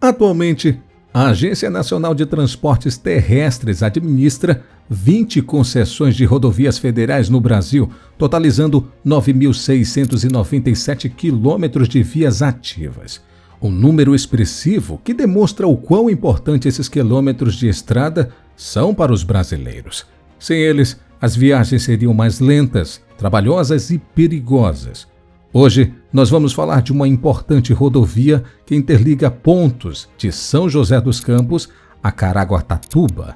Atualmente, a Agência Nacional de Transportes Terrestres administra 20 concessões de rodovias federais no Brasil, totalizando 9.697 quilômetros de vias ativas. Um número expressivo que demonstra o quão importante esses quilômetros de estrada são para os brasileiros. Sem eles, as viagens seriam mais lentas, trabalhosas e perigosas. Hoje, nós vamos falar de uma importante rodovia que interliga pontos de São José dos Campos a Caraguatatuba.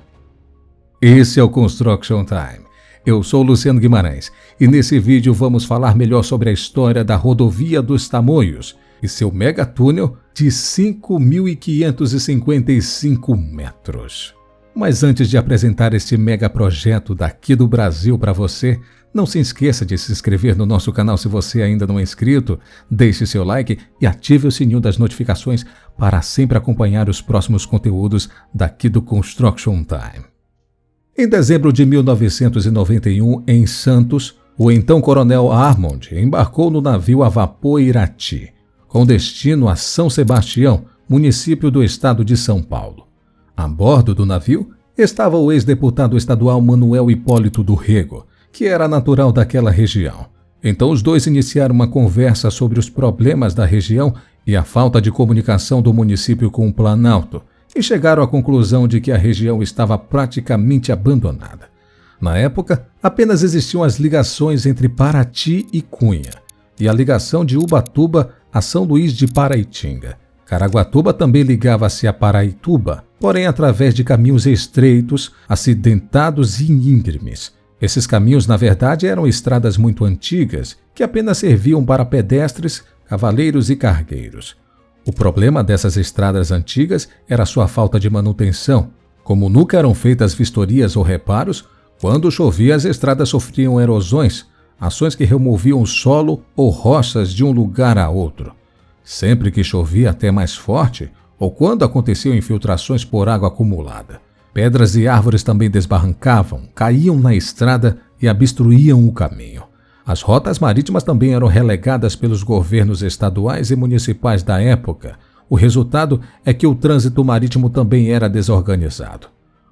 Esse é o Construction Time. Eu sou Luciano Guimarães e nesse vídeo vamos falar melhor sobre a história da Rodovia dos Tamoios e seu megatúnel de 5.555 metros. Mas antes de apresentar este megaprojeto daqui do Brasil para você, não se esqueça de se inscrever no nosso canal se você ainda não é inscrito, deixe seu like e ative o sininho das notificações para sempre acompanhar os próximos conteúdos daqui do Construction Time. Em dezembro de 1991, em Santos, o então coronel Armond embarcou no navio a vapor Irati, com destino a São Sebastião, município do estado de São Paulo. A bordo do navio estava o ex-deputado estadual Manuel Hipólito do Rego, que era natural daquela região. Então os dois iniciaram uma conversa sobre os problemas da região e a falta de comunicação do município com o Planalto, e chegaram à conclusão de que a região estava praticamente abandonada. Na época, apenas existiam as ligações entre Paraty e Cunha, e a ligação de Ubatuba a São Luís de Paraitinga. Caraguatatuba também ligava-se a Paraituba, porém através de caminhos estreitos, acidentados e íngremes. Esses caminhos, na verdade, eram estradas muito antigas, que apenas serviam para pedestres, cavaleiros e cargueiros. O problema dessas estradas antigas era sua falta de manutenção. Como nunca eram feitas vistorias ou reparos, quando chovia as estradas sofriam erosões, ações que removiam o solo ou rochas de um lugar a outro. Sempre que chovia até mais forte, ou quando aconteciam infiltrações por água acumulada, pedras e árvores também desbarrancavam, caíam na estrada e obstruíam o caminho. As rotas marítimas também eram relegadas pelos governos estaduais e municipais da época. O resultado é que o trânsito marítimo também era desorganizado.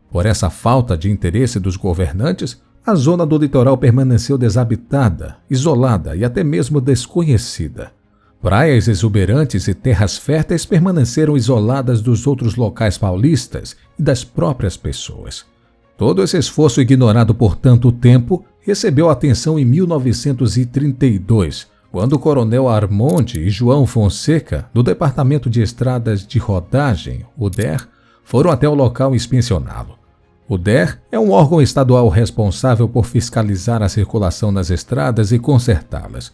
Por essa falta de interesse dos governantes, a zona do litoral permaneceu desabitada, isolada e até mesmo desconhecida. Praias exuberantes e terras férteis permaneceram isoladas dos outros locais paulistas e das próprias pessoas. Todo esse esforço ignorado por tanto tempo recebeu atenção em 1932, quando o coronel Armond e João Fonseca, do Departamento de Estradas de Rodagem, o DER, foram até o local inspecioná-lo. O DER é um órgão estadual responsável por fiscalizar a circulação nas estradas e consertá-las.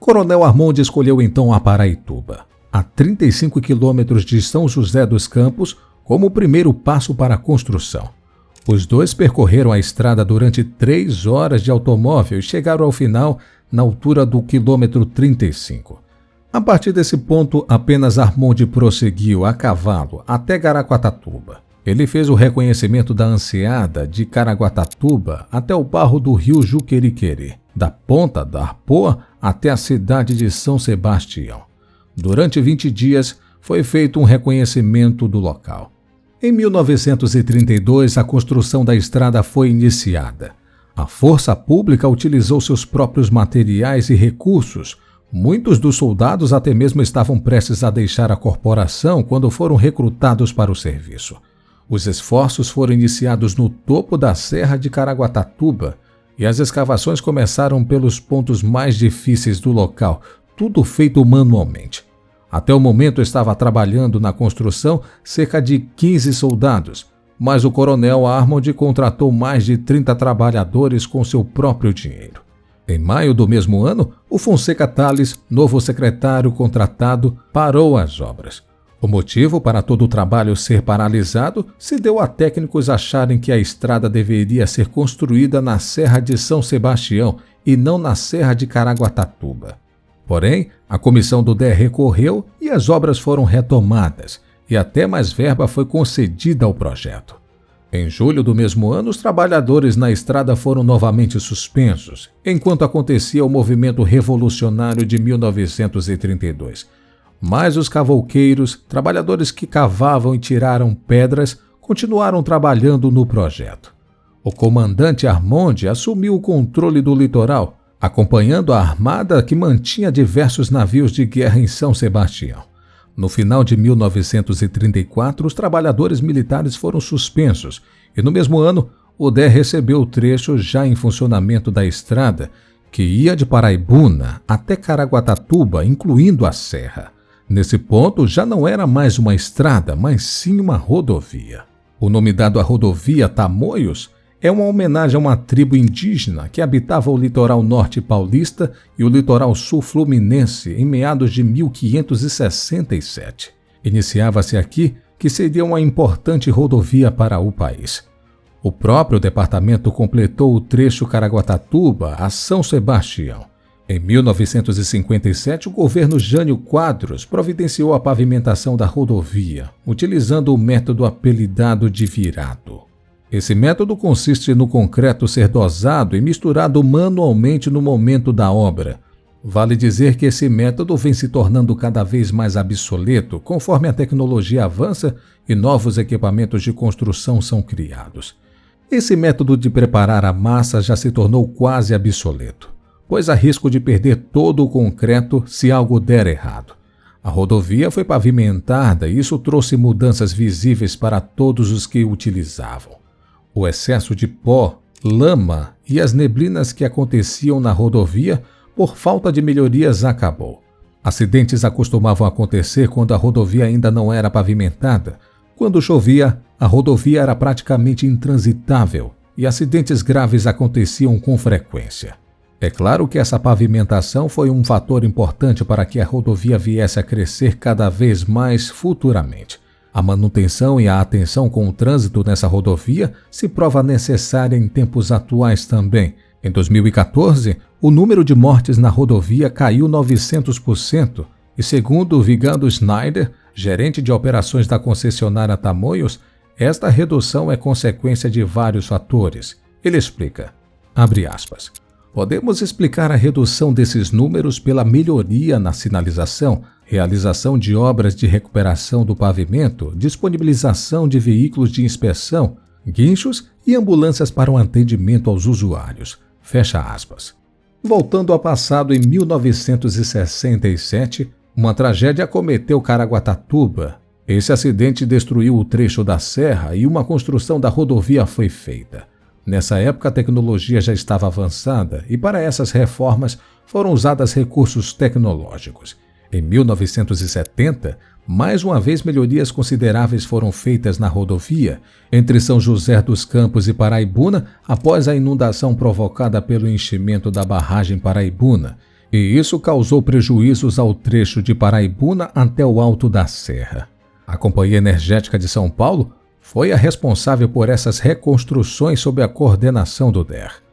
O coronel Armond escolheu então a Paraituba, a 35 quilômetros de São José dos Campos, como o primeiro passo para a construção. Os dois percorreram a estrada durante 3 horas de automóvel e chegaram ao final na altura do quilômetro 35. A partir desse ponto, apenas Armond prosseguiu a cavalo até Caraguatatuba. Ele fez o reconhecimento da anseada de Caraguatatuba até o barro do rio Juqueriqueri, da ponta da Arpoa até a cidade de São Sebastião. Durante 20 dias, foi feito um reconhecimento do local. Em 1932, a construção da estrada foi iniciada. A força pública utilizou seus próprios materiais e recursos. Muitos dos soldados até mesmo estavam prestes a deixar a corporação quando foram recrutados para o serviço. Os esforços foram iniciados no topo da Serra de Caraguatatuba e as escavações começaram pelos pontos mais difíceis do local, tudo feito manualmente. Até o momento estava trabalhando na construção cerca de 15 soldados, mas o coronel Armond contratou mais de 30 trabalhadores com seu próprio dinheiro. Em maio do mesmo ano, o Fonseca Tales, novo secretário contratado, parou as obras. O motivo para todo o trabalho ser paralisado se deu a técnicos acharem que a estrada deveria ser construída na Serra de São Sebastião e não na Serra de Caraguatatuba. Porém, a comissão do DER recorreu e as obras foram retomadas, e até mais verba foi concedida ao projeto. Em julho do mesmo ano, os trabalhadores na estrada foram novamente suspensos, enquanto acontecia o movimento revolucionário de 1932. Mas os cavouqueiros, trabalhadores que cavavam e tiraram pedras, continuaram trabalhando no projeto. O comandante Armonde assumiu o controle do litoral, acompanhando a armada que mantinha diversos navios de guerra em São Sebastião. No final de 1934, os trabalhadores militares foram suspensos e, no mesmo ano, o DER recebeu o trecho já em funcionamento da estrada que ia de Paraibuna até Caraguatatuba, incluindo a serra. Nesse ponto, já não era mais uma estrada, mas sim uma rodovia. O nome dado à rodovia Tamoios é uma homenagem a uma tribo indígena que habitava o litoral norte paulista e o litoral sul fluminense em meados de 1567. Iniciava-se aqui que seria uma importante rodovia para o país. O próprio departamento completou o trecho Caraguatatuba a São Sebastião. Em 1957, o governo Jânio Quadros providenciou a pavimentação da rodovia, utilizando o método apelidado de virado. Esse método consiste no concreto ser dosado e misturado manualmente no momento da obra. Vale dizer que esse método vem se tornando cada vez mais obsoleto conforme a tecnologia avança e novos equipamentos de construção são criados. Esse método de preparar a massa já se tornou quase obsoleto, pois há risco de perder todo o concreto se algo der errado. A rodovia foi pavimentada e isso trouxe mudanças visíveis para todos os que utilizavam. O excesso de pó, lama e as neblinas que aconteciam na rodovia por falta de melhorias acabou. Acidentes acostumavam acontecer quando a rodovia ainda não era pavimentada. Quando chovia, a rodovia era praticamente intransitável e acidentes graves aconteciam com frequência. É claro que essa pavimentação foi um fator importante para que a rodovia viesse a crescer cada vez mais futuramente. A manutenção e a atenção com o trânsito nessa rodovia se prova necessária em tempos atuais também. Em 2014, o número de mortes na rodovia caiu 900% e, segundo Vigando Schneider, gerente de operações da concessionária Tamoios, esta redução é consequência de vários fatores. Ele explica, abre aspas, podemos explicar a redução desses números pela melhoria na sinalização, realização de obras de recuperação do pavimento, disponibilização de veículos de inspeção, guinchos e ambulâncias para o atendimento aos usuários. Fecha aspas. Voltando ao passado, em 1967, uma tragédia acometeu Caraguatatuba. Esse acidente destruiu o trecho da serra e uma construção da rodovia foi feita. Nessa época, a tecnologia já estava avançada e para essas reformas foram usados recursos tecnológicos. Em 1970, mais uma vez melhorias consideráveis foram feitas na rodovia entre São José dos Campos e Paraibuna após a inundação provocada pelo enchimento da barragem Paraibuna, e isso causou prejuízos ao trecho de Paraibuna até o alto da serra. A Companhia Energética de São Paulo foi a responsável por essas reconstruções sob a coordenação do DER.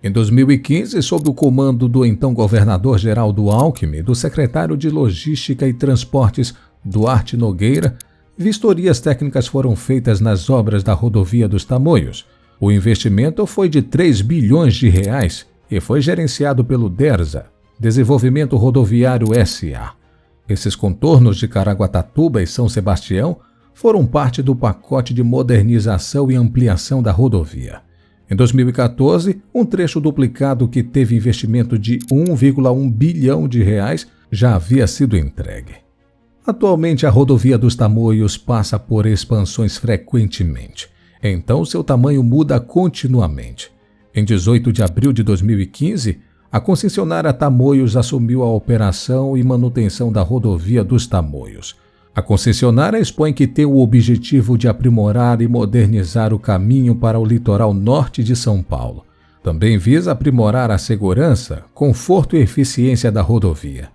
Em 2015, sob o comando do então governador Geraldo Alckmin e do secretário de Logística e Transportes Duarte Nogueira, vistorias técnicas foram feitas nas obras da rodovia dos Tamoios. O investimento foi de 3 bilhões de reais e foi gerenciado pelo DERSA, Desenvolvimento Rodoviário S.A. Esses contornos de Caraguatatuba e São Sebastião foram parte do pacote de modernização e ampliação da rodovia. Em 2014, um trecho duplicado que teve investimento de 1,1 bilhão de reais já havia sido entregue. Atualmente, a rodovia dos Tamoios passa por expansões frequentemente, então seu tamanho muda continuamente. Em 18 de abril de 2015, a concessionária Tamoios assumiu a operação e manutenção da rodovia dos Tamoios. A concessionária expõe que tem o objetivo de aprimorar e modernizar o caminho para o litoral norte de São Paulo. Também visa aprimorar a segurança, conforto e eficiência da rodovia.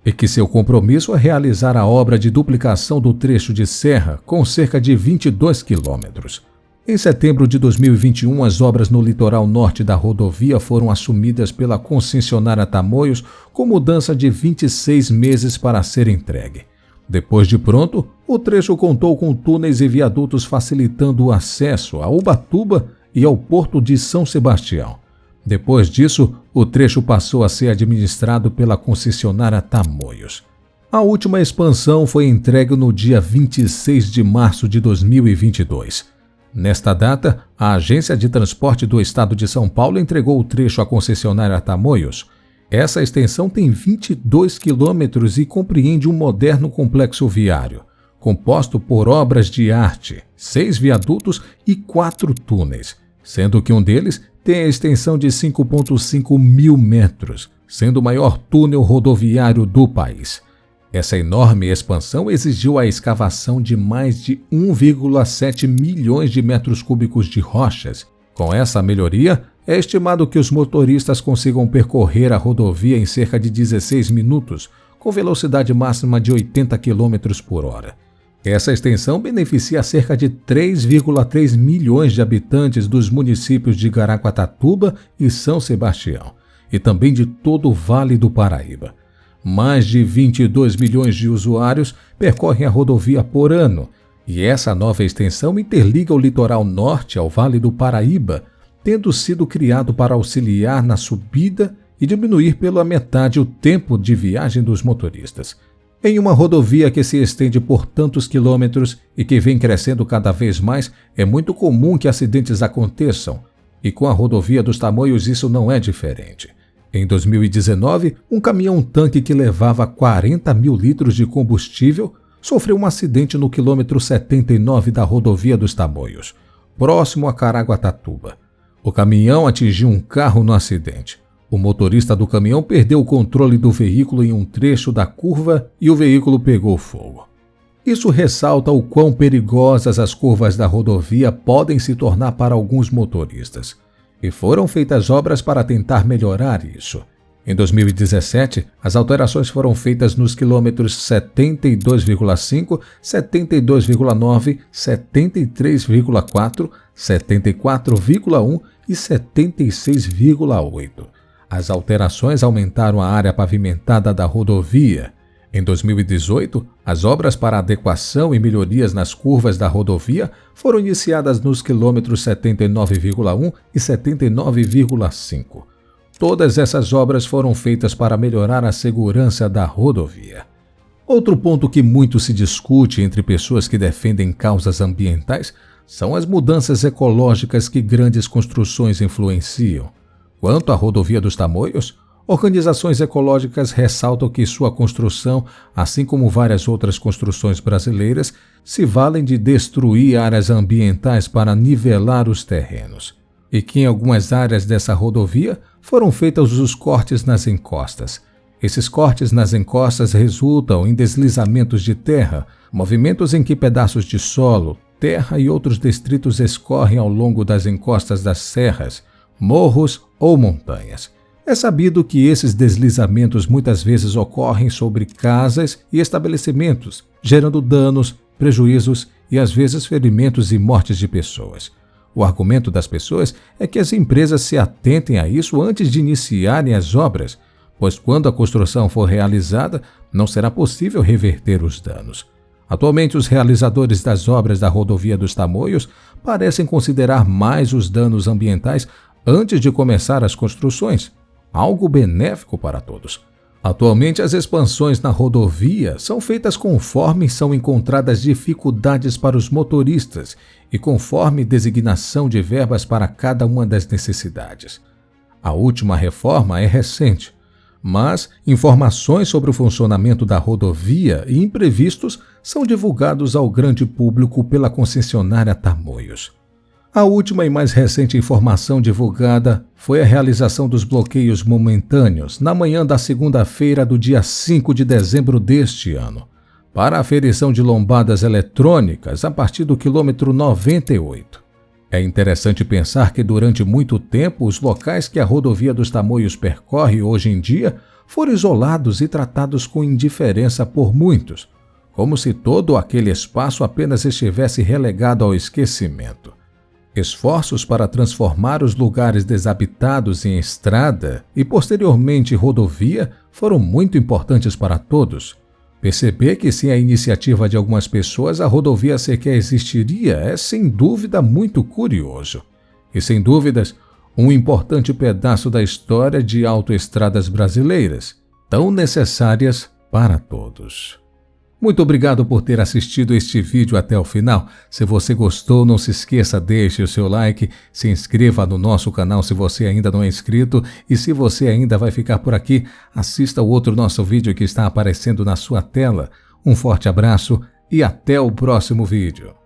E que seu compromisso é realizar a obra de duplicação do trecho de serra com cerca de 22 quilômetros. Em setembro de 2021, as obras no litoral norte da rodovia foram assumidas pela concessionária Tamoios com mudança de 26 meses para ser entregue. Depois de pronto, o trecho contou com túneis e viadutos facilitando o acesso a Ubatuba e ao Porto de São Sebastião. Depois disso, o trecho passou a ser administrado pela concessionária Tamoios. A última expansão foi entregue no dia 26 de março de 2022. Nesta data, a Agência de Transporte do Estado de São Paulo entregou o trecho à concessionária Tamoios. Essa extensão tem 22 quilômetros e compreende um moderno complexo viário, composto por obras de arte, 6 viadutos e 4 túneis, sendo que um deles tem a extensão de 5,5 mil metros, sendo o maior túnel rodoviário do país. Essa enorme expansão exigiu a escavação de mais de 1,7 milhões de metros cúbicos de rochas. Com essa melhoria, é estimado que os motoristas consigam percorrer a rodovia em cerca de 16 minutos, com velocidade máxima de 80 km por hora. Essa extensão beneficia cerca de 3,3 milhões de habitantes dos municípios de Caraguatatuba e São Sebastião, e também de todo o Vale do Paraíba. Mais de 22 milhões de usuários percorrem a rodovia por ano, e essa nova extensão interliga o litoral norte ao Vale do Paraíba, tendo sido criado para auxiliar na subida e diminuir pela metade o tempo de viagem dos motoristas. Em uma rodovia que se estende por tantos quilômetros e que vem crescendo cada vez mais, é muito comum que acidentes aconteçam, e com a rodovia dos Tamoios isso não é diferente. Em 2019, um caminhão-tanque que levava 40 mil litros de combustível sofreu um acidente no quilômetro 79 da rodovia dos Tamoios, próximo a Caraguatatuba. O caminhão atingiu um carro no acidente. O motorista do caminhão perdeu o controle do veículo em um trecho da curva e o veículo pegou fogo. Isso ressalta o quão perigosas as curvas da rodovia podem se tornar para alguns motoristas. E foram feitas obras para tentar melhorar isso. Em 2017, as alterações foram feitas nos quilômetros 72,5, 72,9, 73,4, 74,1 e 76,8. As alterações aumentaram a área pavimentada da rodovia. Em 2018, as obras para adequação e melhorias nas curvas da rodovia foram iniciadas nos quilômetros 79,1 e 79,5. Todas essas obras foram feitas para melhorar a segurança da rodovia. Outro ponto que muito se discute entre pessoas que defendem causas ambientais são as mudanças ecológicas que grandes construções influenciam. Quanto à rodovia dos Tamoios, organizações ecológicas ressaltam que sua construção, assim como várias outras construções brasileiras, se valem de destruir áreas ambientais para nivelar os terrenos, e que em algumas áreas dessa rodovia foram feitos os cortes nas encostas. Esses cortes nas encostas resultam em deslizamentos de terra, movimentos em que pedaços de solo, terra e outros detritos escorrem ao longo das encostas das serras, morros ou montanhas. É sabido que esses deslizamentos muitas vezes ocorrem sobre casas e estabelecimentos, gerando danos, prejuízos e às vezes ferimentos e mortes de pessoas. O argumento das pessoas é que as empresas se atentem a isso antes de iniciarem as obras, pois quando a construção for realizada, não será possível reverter os danos. Atualmente, os realizadores das obras da rodovia dos Tamoios parecem considerar mais os danos ambientais antes de começar as construções, algo benéfico para todos. Atualmente, as expansões na rodovia são feitas conforme são encontradas dificuldades para os motoristas e conforme designação de verbas para cada uma das necessidades. A última reforma é recente, mas informações sobre o funcionamento da rodovia e imprevistos são divulgados ao grande público pela concessionária Tamoios. A última e mais recente informação divulgada foi a realização dos bloqueios momentâneos na manhã da segunda-feira do dia 5 de dezembro deste ano, para a aferição de lombadas eletrônicas a partir do quilômetro 98. É interessante pensar que durante muito tempo os locais que a rodovia dos Tamoios percorre hoje em dia foram isolados e tratados com indiferença por muitos, como se todo aquele espaço apenas estivesse relegado ao esquecimento. Esforços para transformar os lugares desabitados em estrada e posteriormente rodovia foram muito importantes para todos. Perceber que sem a iniciativa de algumas pessoas a rodovia sequer existiria é sem dúvida muito curioso. E sem dúvidas, um importante pedaço da história de autoestradas brasileiras, tão necessárias para todos. Muito obrigado por ter assistido este vídeo até o final. Se você gostou, não se esqueça, deixe o seu like, se inscreva no nosso canal se você ainda não é inscrito e se você ainda vai ficar por aqui, assista o outro nosso vídeo que está aparecendo na sua tela. Um forte abraço e até o próximo vídeo.